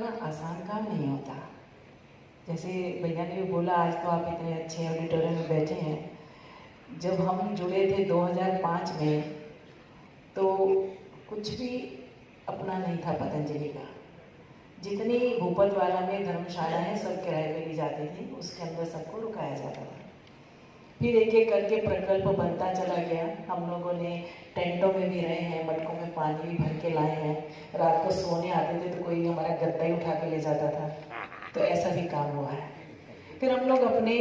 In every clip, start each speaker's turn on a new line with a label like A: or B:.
A: करना आसान काम नहीं होता। जैसे भैया ने भी बोला, आज तो आप इतने अच्छे ऑडिटोरियम में बैठे हैं। जब हम जुड़े थे 2005 में, तो कुछ भी अपना नहीं था पतंजलि का। जितनी भूपतवाला में धर्मशाला है सब किराए पे ली जाती थी, उसके अंदर सबको रुकाया जाता था। फिर एक एक करके प्रकल्प बनता चला गया। हम लोगों ने टेंटों में भी रहे हैं, मटकों में पानी भी भर के लाए हैं। रात को सोने आते थे तो कोई हमारा गद्दा ही उठा के ले जाता था। तो ऐसा भी काम हुआ है। फिर हम लोग अपने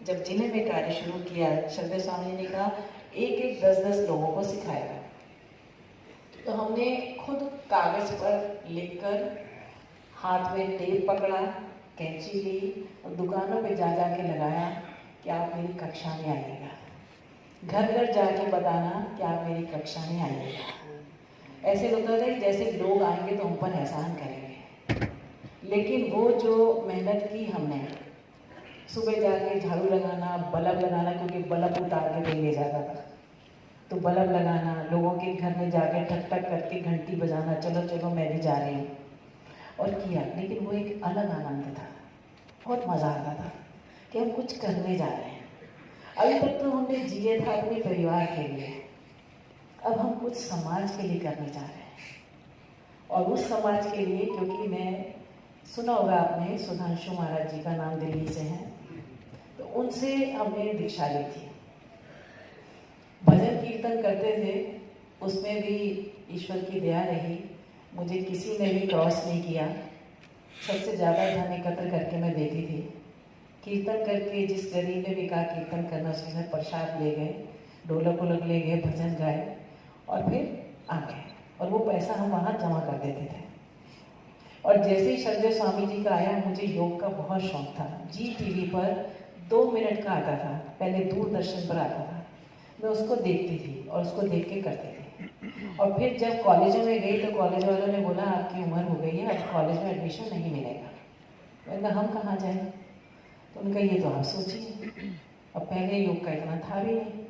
A: जब जिले में कार्य शुरू किया, श्रद्धेय स्वामी जी ने कहा एक एक 10-10 लोगों को सिखाएगा। तो हमने खुद कागज पर लिखकर, हाथ में टेप पकड़ा, कैंची ली और दुकानों पे जा जा के लगाया कि आप मेरी कक्षा में आइएगा। घर घर जाके बताना कि आप मेरी कक्षा में आइएगा। ऐसे होता था कि जैसे लोग आएंगे तो हम पर एहसान करेंगे। लेकिन वो जो मेहनत की हमने, सुबह जाके झाड़ू लगाना, बल्ब लगाना, क्योंकि बल्ब उतार के दे ले जाता था, तो बल्ब लगाना, लोगों के घर में जाके ठक ठक करके घंटी बजाना, चलो चलो मैं भी जा रही हूँ, और किया। लेकिन वो एक अलग आनंद था, बहुत मज़ा आता था कि हम कुछ करने जा रहे हैं। अभी तक तो हमने जिए था अपने परिवार के लिए, अब हम कुछ समाज के लिए करने जा रहे हैं। और उस समाज के लिए, क्योंकि मैं सुना होगा आपने, सुधांशु महाराज जी का नाम दिल्ली से है, तो उनसे हमने दीक्षा ली थी। भजन कीर्तन करते थे, उसमें भी ईश्वर की दया रही, मुझे किसी ने भी क्रॉस नहीं किया। सबसे ज़्यादा धन एकत्र करके मैं देती थी। कीर्तन करके जिस गरीब ने भी कहा कीर्तन करना, उसके घर प्रसाद ले गए, ढोलक वोलक ले गए, भजन गाए और फिर आ गए। और वो पैसा हम वहाँ जमा कर देते थे। और जैसे ही श्रद्धेय स्वामी जी का आया, मुझे योग का बहुत शौक था। जी टीवी पर 2 मिनट का आता था, पहले दूरदर्शन पर आता था, मैं उसको देखती थी और उसको देख के करती थी। और फिर जब कॉलेजों में गई तो कॉलेज वालों ने बोला आपकी उम्र हो गई है, अब कॉलेज में एडमिशन नहीं मिलेगा। मैंने कहा हम कहाँ जाएं? तो उनका ये तो आप सोचिए, अब पहले योग का इतना था भी नहीं।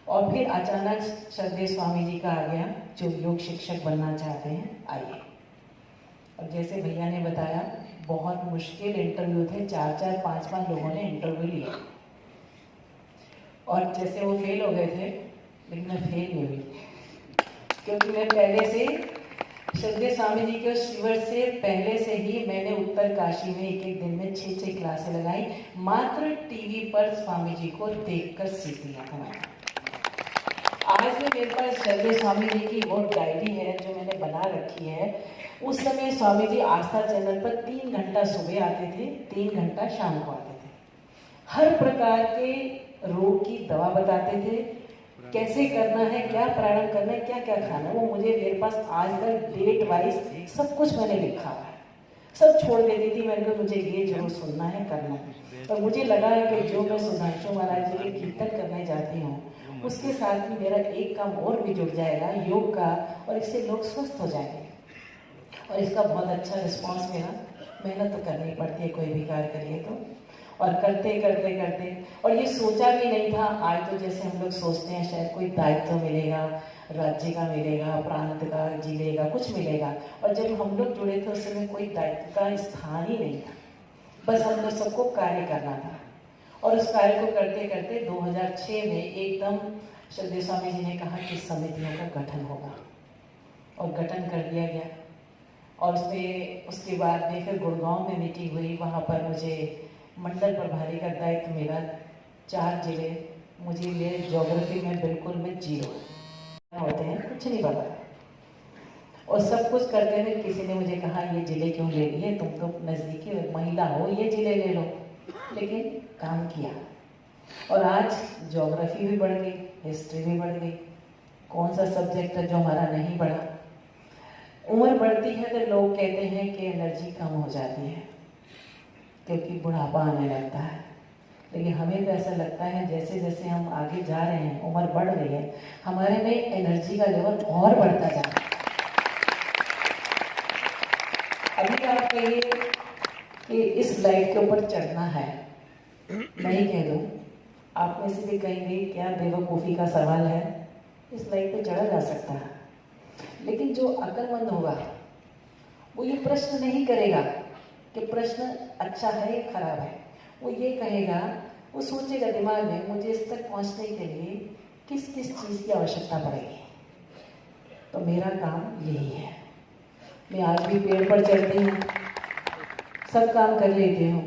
A: और फिर अचानक श्रद्धेय स्वामी जी का आ गया, जो योग शिक्षक बनना चाहते हैं आइए। और जैसे भैया ने बताया, बहुत मुश्किल इंटरव्यू थे, 4-4, 5-5 लोगों ने इंटरव्यू लिया। और जैसे वो फेल हो गए थे, लेकिन मैं फेल नहीं हुई, क्योंकि मैं पहले से श्रद्धेय स्वामी जी के शिविर से पहले से ही मैंने उत्तर काशी में एक दिन में 6-6 क्लासें लगाई, मात्र टीवी पर स्वामी जी को देखकर सीख लिया था। आज भी मेरे पास श्रद्धेय स्वामी जी की वो डायरी है जो मैंने बना रखी है। उस समय स्वामी जी आस्था चैनल पर 3 घंटा सुबह आते थे, 3 घंटा शाम को आते थे। हर प्रकार के रोग की दवा बताते थे, कैसे करना है, क्या प्राणायाम करना है, क्या क्या खाना है। वो मुझे, मेरे पास आज तक डेट वाइज सब कुछ मैंने लिखा है। सब छोड़ देती थी, मैंने कहा मुझे ये जरूर सुनना है, करना है। और मुझे लगा है कि जो मैं सुधांशु महाराज जी के कीर्तन करने जाती हूँ, उसके साथ में मेरा एक काम और भी जुड़ जाएगा योग का, और इससे लोग स्वस्थ हो जाएंगे। और इसका बहुत अच्छा रिस्पॉन्स मिला। मेहनत तो करनी पड़ती है, कोई भी कार्य करिए तो। और करते करते करते, और ये सोचा भी नहीं था। आज तो जैसे हम लोग सोचते हैं शायद कोई दायित्व मिलेगा, राज्य का मिलेगा, प्रांत का, जिले का, कुछ मिलेगा। और जब हम लोग जुड़े थे उस समय कोई दायित्व का स्थान ही नहीं था, बस हम लोग सबको कार्य करना था। और उस कार्य को करते करते 2006 में एकदम श्रद्धेय स्वामी जी ने कहा कि समितियों का गठन होगा, और गठन कर दिया गया। और उसमें उसके बाद में फिर गुड़गांव में मीटिंग हुई, वहाँ पर मुझे मंडल प्रभारी का दायित्व मिला। 4 जिले मुझे मिले। ज्योग्राफी में बिल्कुल मैं जीरो होते हैं, कुछ नहीं पता। और सब कुछ करते हुए किसी ने मुझे कहा ये जिले क्यों ले लिए, तुम तो नज़दीकी महिला हो, ये जिले ले लो। लेकिन काम किया, और आज ज्योग्राफी भी बढ़ गई, हिस्ट्री भी बढ़ गई। कौन सा सब्जेक्ट है जो हमारा नहीं बढ़ा? उम्र बढ़ती है तो लोग कहते हैं कि एनर्जी कम हो जाती है, क्योंकि बुढ़ापा आने लगता है। लेकिन हमें तो ऐसा लगता है जैसे जैसे हम आगे जा रहे हैं, उम्र बढ़ रही है, हमारे में एनर्जी का लेवल और बढ़ता जा रहा है। अभी आप कहिए कि इस लाइट के ऊपर चढ़ना है, मैं ही कह दूँ, आप में से भी कहेंगे क्या बेवकूफ़ी का सवाल है, इस लाइट पे चढ़ा जा सकता है। लेकिन जो अक्लमंद होगा वो ये प्रश्न नहीं करेगा कि प्रश्न अच्छा है या खराब है। वो ये कहेगा, वो सोचेगा दिमाग में मुझे इस तक पहुंचने के लिए किस किस चीज़ की आवश्यकता पड़ेगी। तो मेरा काम यही है। मैं आज भी पेड़ पर चढ़ती हूँ, सब काम कर लेती हूँ,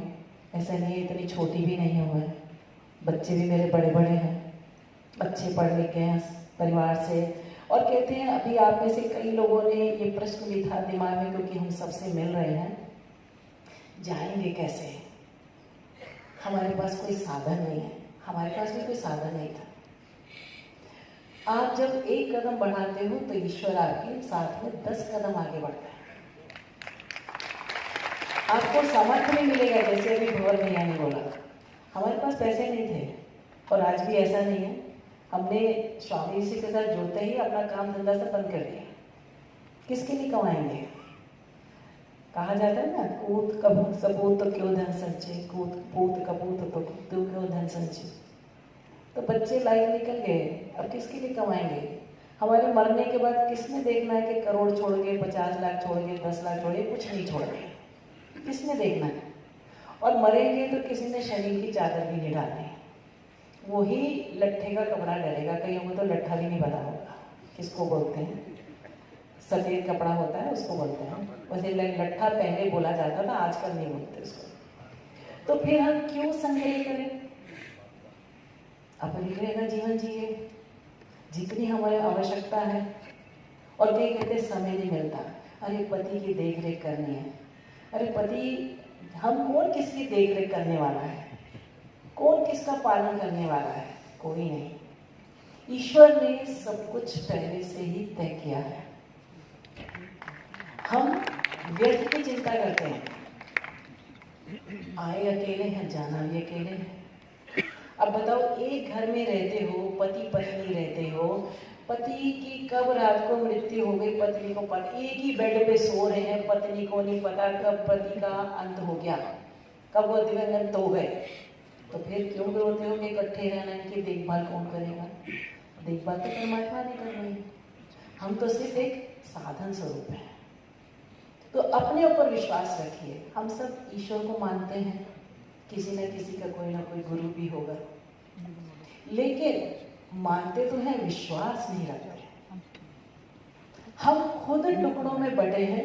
A: ऐसा नहीं है इतनी छोटी भी नहीं हूँ मैं। बच्चे भी मेरे बड़े बड़े हैं, अच्छे पढ़ लिख गए हैं परिवार से। और कहते हैं अभी आप में से कई लोगों ने ये प्रश्न भी था दिमाग में, क्योंकि हम सबसे मिल रहे हैं, जाएंगे कैसे? हमारे पास कोई साधन नहीं है। हमारे पास भी कोई साधन नहीं था। आप जब एक कदम बढ़ाते हो तो ईश्वर आपके साथ में 10 कदम आगे बढ़ता है। आपको सामर्थ्य नहीं मिलेगा, जैसे अभी भंवर भैया ने बोला, हमारे पास पैसे नहीं थे और आज भी ऐसा नहीं है। हमने स्वामी जी के साथ जुड़ते ही अपना काम धंधा सब बंद कर दिया। किसके लिए कमाएंगे? कहा जाता है ना, कूद कबूत सपूत तो क्यों धन संचय, कूद पूत कपूत तो क्यों धन संचय। तो बच्चे लाइन निकल गए, अब किसके लिए कमाएंगे? हमारे मरने के बाद किसने देखना है कि करोड़ छोड़ गए, 50 लाख छोड़ गए, 10 लाख छोड़ गए? कुछ नहीं छोड़ गए। किसने देखना है? और मरेंगे तो किसी ने शरीर की चादर भी नहीं डालनी, वही लट्ठे का कपड़ा डालेगा। कईयों को तो लट्ठा भी नहीं पता होगा किसको बोलते हैं, सफेद कपड़ा होता है उसको बोलते हैं। वैसे लट्ठा पहले बोला जाता था, आजकल नहीं बोलते उसको। तो फिर हम क्यों संग्रह करें? अपरिग्रह का जीवन जिए जितनी हमारी आवश्यकता है। और कई कहते समय नहीं मिलता, अरे पति की देख रेख करनी है। अरे पति, हम कौन किसकी देख रेख करने वाला है? कौन किसका पालन करने वाला है? कोई नहीं। ईश्वर ने सब कुछ पहले से ही तय किया है। हम व्यर्थ की चिंता करते हैं, आए अकेले हैं, जाना भी अकेले हैं। अब बताओ, एक घर में रहते हो, पति पत्नी रहते हो, पति की कब रात को मृत्यु हो गई पत्नी को पता, एक ही बेड पे सो रहे हैं, पत्नी को नहीं पता कब पति का अंत हो गया, कब वो दिवंगत हो गए। तो फिर क्यों रोते हो कि इकट्ठे रहना, इनकी देखभाल कौन करेगा? देखभाल तो परमात्मा ने करनी है, हम तो सिर्फ एक साधन स्वरूप हैं। तो अपने ऊपर विश्वास रखिए। हम सब ईश्वर को मानते हैं, किसी न किसी का कोई ना कोई गुरु भी होगा, लेकिन मानते तो हैं, विश्वास नहीं रखते। हम खुद टुकड़ों में बटे हैं,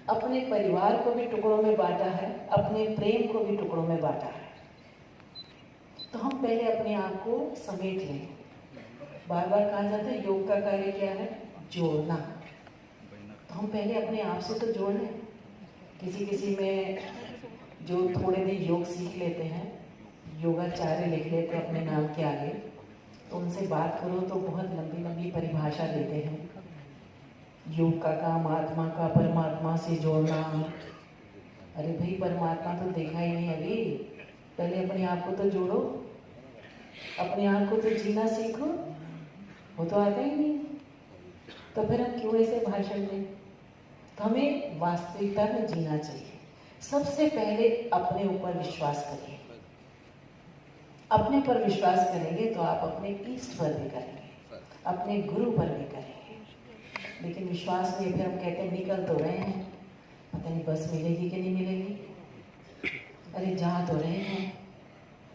A: अपने परिवार को भी टुकड़ों में बांटा है, अपने प्रेम को भी टुकड़ों में बांटा है। तो हम पहले अपने आप को समेट लें। बार बार कहा जाता है योग का कार्य क्या है? जोड़ना। तो हम पहले अपने आप से तो जोड़ लें। किसी में जो थोड़े दिन योग सीख लेते हैं, योगाचार्य लिख लेते हैं अपने नाम के आगे, तो उनसे बात करो तो बहुत लंबी लंबी परिभाषा देते हैं। योग का काम आत्मा का परमात्मा से जोड़ना। अरे भाई, परमात्मा तो देखा ही नहीं अभी, पहले अपने आप को तो जोड़ो, अपने आप को तो जीना सीखो। वो तो आता ही नहीं, तो फिर हम क्यों ऐसे भाषण दें? तो हमें वास्तविकता में जीना चाहिए। सबसे पहले अपने ऊपर विश्वास करिए। अपने पर विश्वास करेंगे तो आप अपने इष्ट पर भी करेंगे, अपने गुरु पर भी करेंगे। लेकिन विश्वास नहीं, फिर हम कहते हैं निकल तो रहे हैं, पता नहीं बस मिलेगी कि नहीं मिलेगी। अरे जा तो रहे हैं,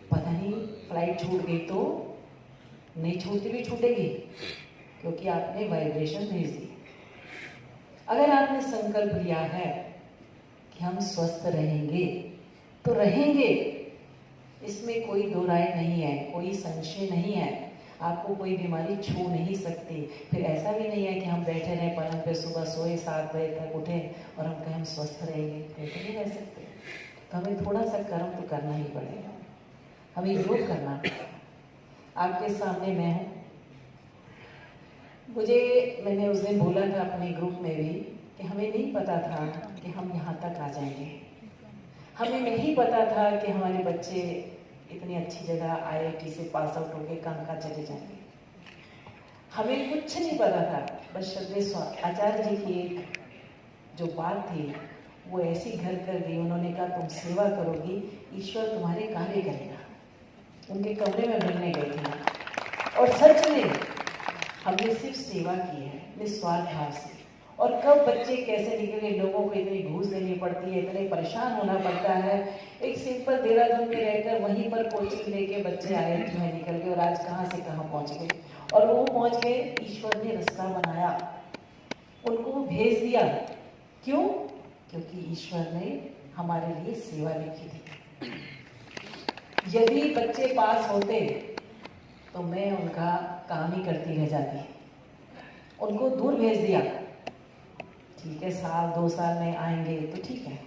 A: पता नहीं फ्लाइट छूट गई तो नहीं, छूटती भी छूटेगी, क्योंकि आपने वाइब्रेशन भेज दी। अगर आपने संकल्प लिया है कि हम स्वस्थ रहेंगे तो रहेंगे, इसमें कोई दो राय नहीं है, कोई संशय नहीं है। आपको कोई बीमारी छू नहीं सकती। फिर ऐसा भी नहीं है कि हम बैठे रहे पलंग पे, सुबह सोए 7 बजे तक उठे और हम कहें हम स्वस्थ रहेंगे, ऐसे नहीं रह सकते। तो हमें थोड़ा सा कर्म तो करना ही पड़ेगा, हमें योग करना पड़ेगा। आपके सामने मैं हूँ, मैंने उस दिन बोला था अपने ग्रुप में भी कि हमें नहीं पता था कि हम यहाँ तक आ जाएंगे। हमें नहीं पता था कि हमारे बच्चे इतनी अच्छी जगह IIT से पास आउट होकर कहाँ चले जाएंगे। हमें कुछ नहीं पता था। बस श्रद्धेय आचार्य जी की एक जो बात थी वो ऐसी घर कर दी। उन्होंने कहा तुम सेवा करोगी, ईश्वर तुम्हारे कार्य करेगा। उनके कमरे में मिलने गए थे और सच में हमने सिर्फ सेवा की है निस्वार्थ भाव से, और कब बच्चे कैसे निकले, लोगों को इतनी घूस देनी पड़ती है, इतने परेशान होना पड़ता है। एक सिंपल देहरादून में रहकर वहीं पर कोचिंग लेके बच्चे आए जो है निकल गए, और आज कहाँ से कहाँ पहुँच गए। और वो पहुँच गए, ईश्वर ने रास्ता बनाया, उनको भेज दिया। क्यों? क्योंकि ईश्वर ने हमारे लिए सेवा लिखी थी। यदि बच्चे पास होते तो मैं उनका काम ही करती रह जाती, उनको दूर भेज दिया। ठीक है, साल 2 साल में आएंगे तो ठीक है।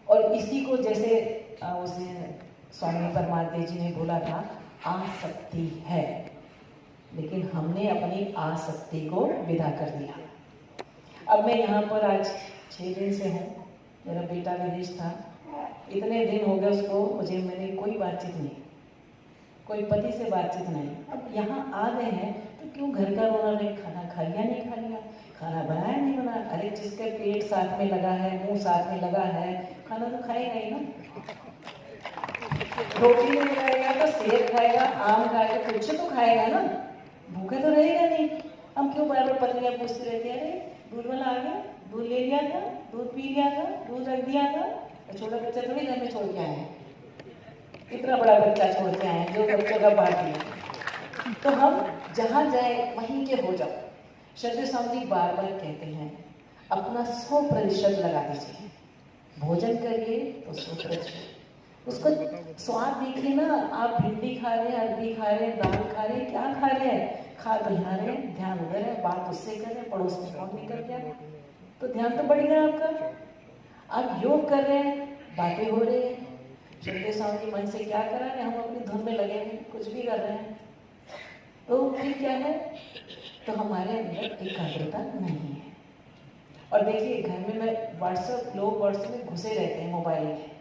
A: और इसी को जैसे उसने स्वामी परमात्मा जी ने बोला था, आसक्ति है, लेकिन हमने अपनी आसक्ति को विदा कर दिया। अब मैं यहाँ पर आज 6 दिन से हूँ, मेरा बेटा विदेश था, इतने दिन हो गए उसको, मुझे मैंने कोई बातचीत नहीं, कोई पति से बातचीत नहीं। अब यहाँ आ गए हैं तो क्यों घर का रोना नहीं, खाना खा लिया नहीं खा लिया, खाना बनाया नहीं बनाया। अरे जिसका पेट साथ में लगा है, मुंह साथ में लगा है, खाना तो खाएगा ही ना। रोटी नहीं खाएगा तो सेब खाएगा, आम खाएगा, कुछ तो खाएगा ना, भूखा तो रहेगा नहीं। हम क्यों बार बार पत्नियां पूछती रहती है, अरे दूध वाला आ गया, दूध ले लिया था, दूध पी लिया था, दूध रख दिया था। तो छोटा बच्चा थोड़ी घर में छोड़ के आए हैं, इतना बड़ा बच्चा छोड़ के आए हैं जो बच्चों का बाकी है। तो हम जहाँ जाए वहीं के हो जाओ। श्रद्धेय स्वामी जी बार बार कहते हैं, अपना 100% लगा दीजिए, भोजन करिए तो 100%। उसको स्वाद देखिए ना, आप भिंडी खा रहे हैं, अरबी खा रहे हैं, दाल खा रहे हैं, क्या खा रहे हैं, खा तो यहाँ रहे हैं, ध्यान उधर है, बात उससे कर रहे हैं, पड़ोस में फोन नहीं कर दिया तो ध्यान तो बढ़ गया आपका। आप योग कर रहे हैं, बातें हो रही हैं, श्रद्धेय स्वामी जी मन से क्या करा रहे हैं, हम अपनी धुन में लगे हैं, कुछ भी कर रहे हैं, तो फिर क्या है, तो हमारे अंदर एकाग्रता नहीं है। और देखिए घर में मैं व्हाट्सएप, लोग व्हाट्सएप में घुसे रहते हैं मोबाइल में,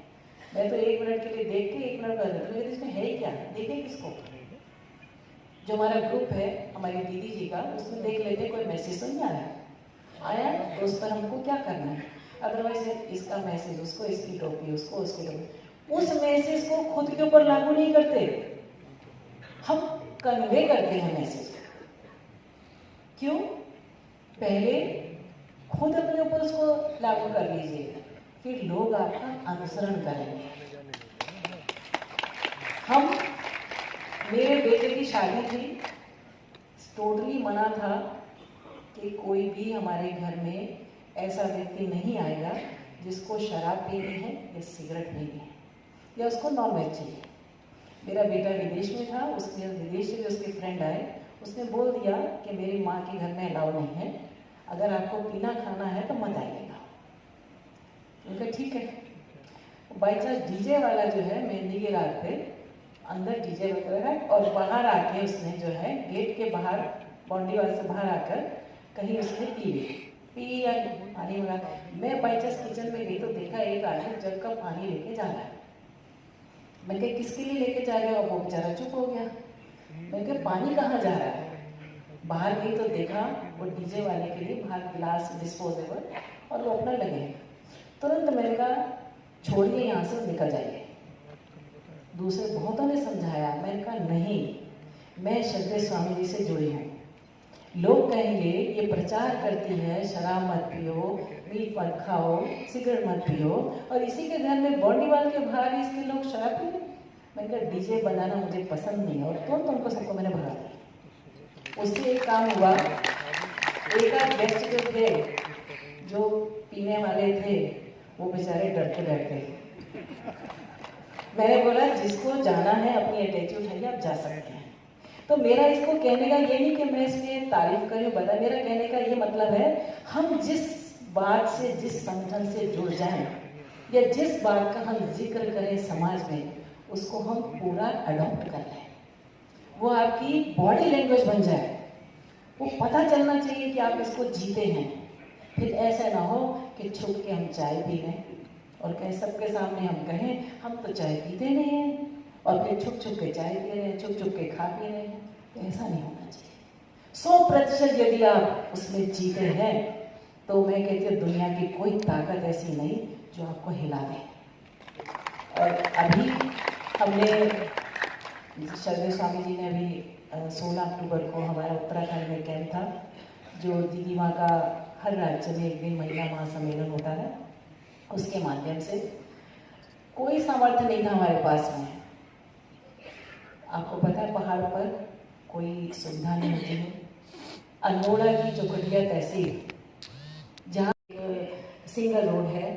A: मैं तो 1 मिनट के लिए देख के 1 मिनट कर देती हूँ, लेकिन इसमें है क्या, देखे किसको। जो हमारा ग्रुप है हमारी दीदी जी का, उसमें देख लेते कोई मैसेज तो नहीं आया तो उस पर हमको क्या करना है। अदरवाइज इसका मैसेज उसको, इसकी टोपी उसको, उसकी टोपी, उस मैसेज को खुद के ऊपर लागू नहीं करते, हम कन्वे करते हैं मैसेज। क्यों? पहले खुद अपने ऊपर उसको लागू कर लीजिए, फिर लोग आपका अनुसरण करेंगे। हम, मेरे बेटे की शादी थी, टोटली मना था कि कोई भी हमारे घर में ऐसा व्यक्ति नहीं आएगा जिसको शराब पीनी है या सिगरेट पीनी है या उसको नॉनवेज चाहिए। मेरा बेटा विदेश में था, उसने विदेश से उसके फ्रेंड आए, उसने बोल दिया कि मेरी माँ के घर में अलाउ नहीं है, अगर आपको पीना खाना है तो मत आइएगा। उनका ठीक है। बाई चांस डीजे वाला जो है मेहंदी की रात पे अंदर डीजे वगैरह है, और बाहर आके उसने जो है गेट के बाहर, बाउंड्री वाल से बाहर आकर कहीं उसने पी या पानी मंगा। मैं बाई चांस किचन में गई तो देखा एक आदमी जग का पानी लेके जा रहा है। मैं कहा किसके लिए लेके जा रहे हो? वो बेचारा चुप हो गया। मैं कहा पानी कहाँ जा रहा है? बाहर गई तो देखा वो डीजे वाले के लिए बाहर गिलास डिस्पोजेबल, और वो अपना लगे। तुरंत मैंने कहा छोड़िए यहाँ से, निकल जाइए। दूसरे बहुतों ने समझाया, मैंने कहा नहीं, मैं श्रद्धेय स्वामी जी से जुड़ी हूँ। लोग कहेंगे ये प्रचार करती है शराब मत पियो, मीट मत खाओ, सिगरेट मत पियो, और इसी के घर में बॉडीवाल के बाहर इसके लोग शराब पी रहे। मैंने कहा डीजे बनाना मुझे पसंद नहीं है, और तुरंत उनको सबको मैंने भगा दिया। उससे एक काम हुआ, एक आध गेस्ट जो थे जो पीने वाले थे वो बेचारे डरते डरते। मैंने बोला जिसको जाना है अपनी अटैची उठाइए, आप जा सकते हैं। तो मेरा इसको कहने का ये नहीं कि मैं इसमें तारीफ करूँ बता, मेरा कहने का ये मतलब है हम जिस बात से, जिस संगठन से जुड़ जाएं या जिस बात का हम जिक्र करें समाज में, उसको हम पूरा अडॉप्ट कर लें, वो आपकी बॉडी लैंग्वेज बन जाए। वो पता चलना चाहिए कि आप इसको जीते हैं। फिर ऐसा ना हो कि छुप के हम चाय पी लें और कहीं सबके सामने हम कहें हम तो चाय पीते नहीं हैं, और फिर छुप छुप के चाय पी रहे हैं, छुप छुप के खा पी रहे हैं। तो ऐसा नहीं होना चाहिए। 100% यदि आप उसमें जीते हैं तो मैं कहती हूँ दुनिया की कोई ताकत ऐसी नहीं जो आपको हिला दे। और अभी हमने, श्रद्धेय स्वामी जी ने अभी 16 अक्टूबर को हमारा उत्तराखंड में कैंप था, जो दीदी माँ का हर राज्य में एक दिन महिला महासम्मेलन होता है, उसके माध्यम से कोई सामर्थ्य नहीं था हमारे पास में। आपको पता है पहाड़ पर कोई सुविधा नहीं होती है। अल्मोड़ा की चौखटिया तहसील, जहाँ सिंगल रोड है,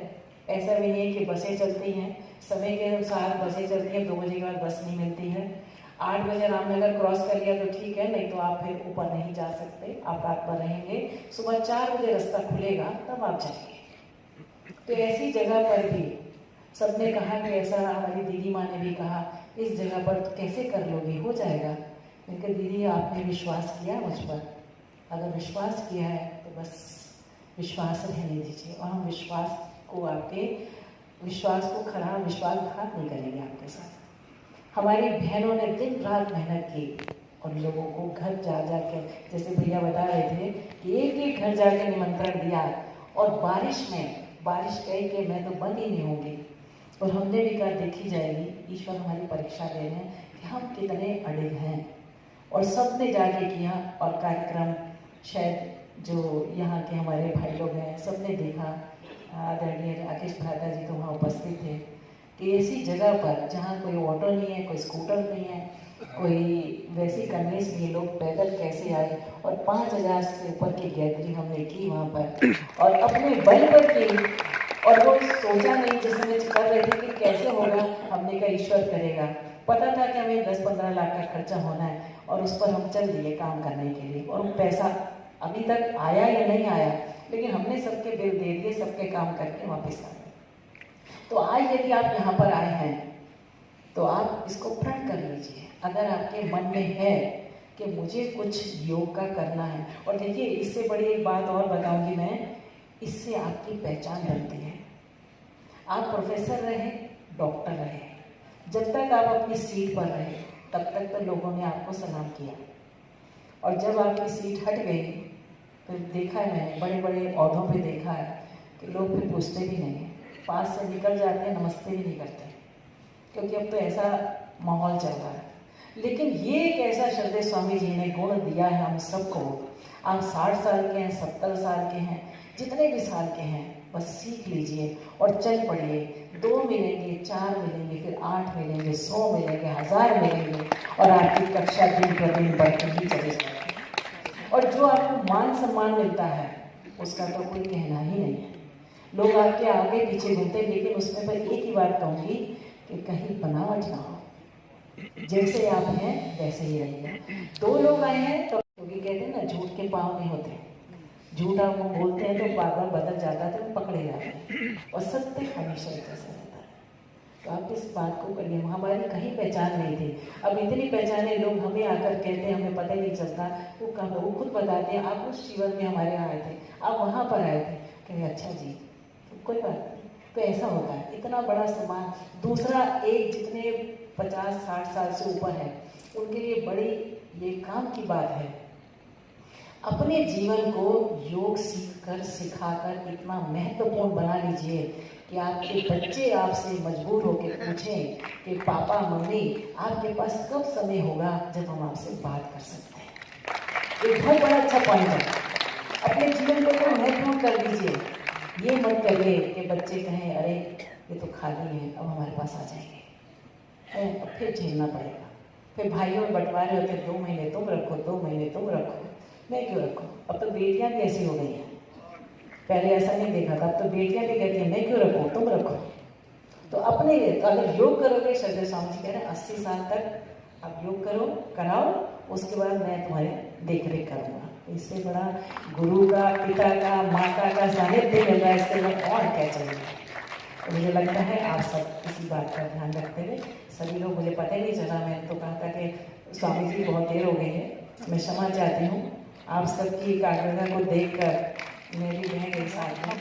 A: ऐसा भी नहीं है कि बसें चलती हैं, समय के अनुसार बसें चलती हैं, 2 बजे के बाद बस नहीं मिलती है। 8 बजे रामनगर क्रॉस कर लिया तो ठीक है, नहीं तो आप फिर ऊपर नहीं जा सकते, आप रात भर रहेंगे। सुबह 4 बजे रास्ता खुलेगा तब आप जाएंगे। तो ऐसी जगह पर भी सबने कहा कि ऐसा, हमारी दीदी माँ ने भी कहा इस जगह पर कैसे कर लोगे, हो जाएगा। मैंने कहा दीदी आपने विश्वास किया मुझ पर, अगर विश्वास किया है तो बस विश्वास रहने दीजिए, और हम विश्वास को आपके विश्वास को खराब विश्वासघात नहीं करेंगे आपके साथ। हमारी बहनों ने दिन रात मेहनत की और लोगों को घर जा जा के, जैसे भैया बता रहे थे कि एक एक घर जाके निमंत्रण दिया, और बारिश कही कि मैं तो बंद ही नहीं होंगी। और हमने भी कहा देखी जाएगी, ईश्वर हमारी परीक्षा ले रहे हैं कि हम कितने अड़िग हैं। और सबने जाके किया, और कार्यक्रम शायद जो यहाँ के हमारे भाई लोग हैं सबने देखा। आदरणीय राकेश भ्राता जी तो वहाँ उपस्थित थे कि ऐसी जगह पर जहाँ कोई ऑटो नहीं है, कोई स्कूटर नहीं है, कोई वैसी कन्वेंस नहीं, लोग पैदल कैसे आए, और 5000 से ऊपर की गैदरिंग हमने की वहाँ पर, और अपने बल पर की। और वो सोचा नहीं, जिस समय कर रहे थे कि कैसे होगा, हमने कहा ईश्वर करेगा। पता था कि हमें 10-15 लाख का खर्चा होना है, और उस पर हम चल दिए काम करने के लिए। और वो पैसा अभी तक आया या नहीं आया, लेकिन हमने सबके बिल दे दिए, सबके काम करके वापस आ गए। तो आज यदि आप यहाँ पर आए हैं तो आप इसको प्रण कर लीजिए, अगर आपके मन में है कि मुझे कुछ योग का करना है। और देखिए इससे बड़ी एक बात और बताऊंगी मैं, इससे आपकी पहचान बनती है। आप प्रोफेसर रहे, डॉक्टर रहे, जब तक आप अपनी सीट पर रहे तब तक तो लोगों ने आपको सलाम किया, और जब आपकी सीट हट गई फिर देखा है मैंने, बड़े बड़े ओहदों पे देखा है कि लोग फिर पूछते भी नहीं, पास से निकल जाते हैं, नमस्ते भी नहीं करते, क्योंकि अब तो ऐसा माहौल चल रहा है। लेकिन ये एक ऐसा श्रद्धेय स्वामी जी ने गुण दिया है हम सबको। आप 60 साल के हैं, 70 साल के हैं, जितने भी साल के हैं, बस सीख लीजिए और चल पड़िए। 2 मिलेंगे, 4 मिलेंगे, फिर 8 मिलेंगे, 100 मिलेंगे, 1000 मिलेंगे, और आपकी कक्षा दिन प्रतिदिन बढ़ती ही चली जाएगी। और जो आपको मान सम्मान मिलता है उसका तो कोई कहना ही नहीं है। लोग आपके आगे पीछे घूमते, लेकिन उसमें पर एक ही बात कहूँगी कि कहीं बनावट ना हो, जैसे आप हैं वैसे ही रहिए। 2 लोग आए हैं तो क्योंकि कहते हैं ना, झूठ के पाँव नहीं होते, झूठ आप वो बोलते हैं तो बार बार बदल जाता है, तो पकड़े जाते हैं, और सत्य हमेशा एक जैसा रहता है। तो आप इस बात को करिए। हमारी कहीं पहचान नहीं थी, अब इतनी पहचाने लोग हमें आकर कहते हैं, हमें पता ही नहीं चलता। वो खुद बताते हैं, आप उस जीवन में हमारे यहाँ आए थे, आप वहाँ पर आए थे, कहें अच्छा जी, तो कोई बात नहीं। तो ऐसा होता है, इतना बड़ा सम्मान। दूसरा, एक जितने 50-60 साल से ऊपर है उनके लिए बड़ी ये काम की बात है, अपने जीवन को योग सीखकर सिखाकर इतना महत्वपूर्ण बना लीजिए कि आपके बच्चे आपसे मजबूर होकर पूछें कि पापा मम्मी आपके पास कब समय होगा जब हम आपसे बात कर सकते हैं। एक बहुत बड़ा अच्छा पॉइंट है, अपने जीवन को तो महत्वपूर्ण कर दीजिए। ये मत करिए कि बच्चे कहें अरे ये तो खाली है, अब हमारे पास आ जाएंगे, अब फिर झेलना पड़ेगा। फिर भाइयों में बंटवारे होते, 2 महीने तुम रखो, 2 महीने तुम रखो, मैं क्यों रखूँ। अब तो बेटियां भी ऐसी हो गई हैं, पहले ऐसा नहीं देखा था, अब तो बेटियां भी कहती हैं मैं क्यों रखूँ, तुम रखो। तो अपने अगर योग करोगे, श्रद्धेय स्वामी जी कह रहे हैं 80 साल तक आप योग करो, कराओ, उसके बाद मैं तुम्हारे देख रेख करूँगा। इससे बड़ा गुरु का, पिता का, माता का सानिध्य मिल रहा है, इससे मैं और क्या चाहिए। तो मुझे लगता है आप सब इसी बात का ध्यान रखते हुए, सभी लोग, मुझे पता ही नहीं चला, मैंने तो कहा था कि स्वामी जी बहुत देर हो गई है, मैं क्षमा चाहती हूँ। आप सबकी एकाग्रता को देखकर मेरी बहन के साथ में